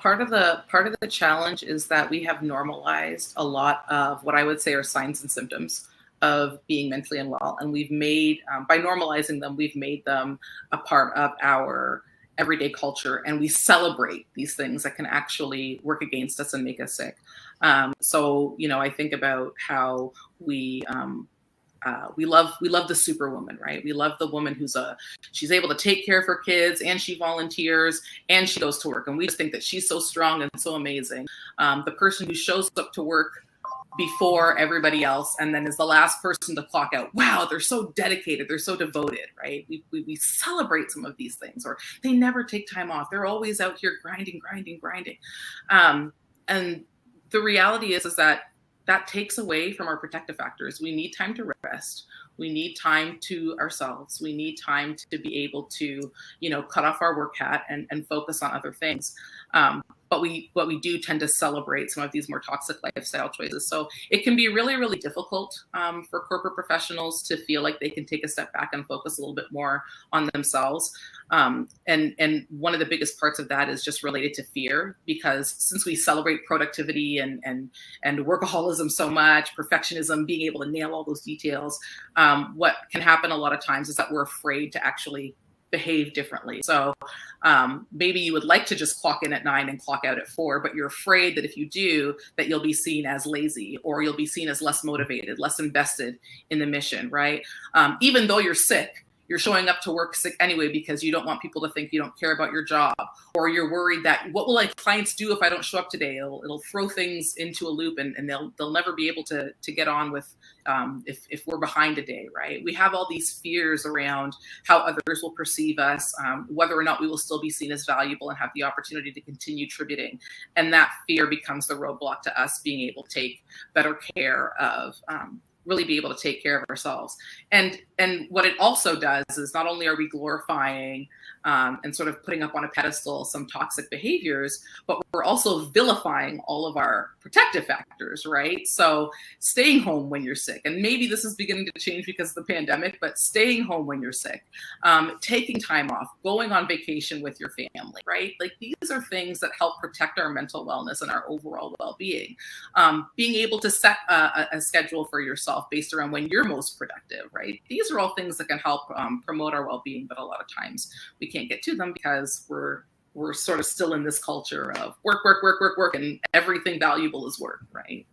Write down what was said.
Part of the challenge is that we have normalized a lot of what I would say are signs and symptoms of being mentally unwell, and we've made by normalizing them, we've made them a part of our everyday culture, and we celebrate these things that can actually work against us and make us sick. So I think about how we love the superwoman, right? We love the woman she's able to take care of her kids, and she volunteers, and she goes to work, and we just think that she's so strong and so amazing. The person who shows up to work before everybody else and then is the last person to clock out. Wow, they're so dedicated, they're so devoted, right? We celebrate some of these things, or they never take time off. They're always out here grinding, grinding, grinding. And the reality is that takes away from our protective factors. We need time to rest. We need time to ourselves. We need time to be able to, cut off our work hat and focus on other things. But we do tend to celebrate some of these more toxic lifestyle choices. So it can be really, really difficult for corporate professionals to feel like they can take a step back and focus a little bit more on themselves. And one of the biggest parts of that is just related to fear, because since we celebrate productivity and workaholism so much, perfectionism, being able to nail all those details, what can happen a lot of times is that we're afraid to actually behave differently. So maybe you would like to just clock in at 9 and clock out at 4, but you're afraid that if you do, that you'll be seen as lazy, or you'll be seen as less motivated, less invested in the mission, right? Even though you're sick, you're showing up to work sick anyway because you don't want people to think you don't care about your job, or you're worried that what will clients do if I don't show up today? It'll throw things into a loop, and they'll never be able to get on with if we're behind a day, right? We have all these fears around how others will perceive us, whether or not we will still be seen as valuable and have the opportunity to continue contributing, and that fear becomes the roadblock to us being able to take better care of. Really be able to take care of ourselves. And what it also does is not only are we glorifying and sort of putting up on a pedestal some toxic behaviors, but we're also vilifying all of our protective factors, right? So staying home when you're sick, and maybe this is beginning to change because of the pandemic, but staying home when you're sick, taking time off, going on vacation with your family, right? Like, these are things that help protect our mental wellness and our overall well-being. Being able to set a schedule for yourself based around when you're most productive, right? These are all things that can help promote our well-being, but a lot of times we can't get to them because we're sort of still in this culture of work, work, work, work, work, and everything valuable is work, right?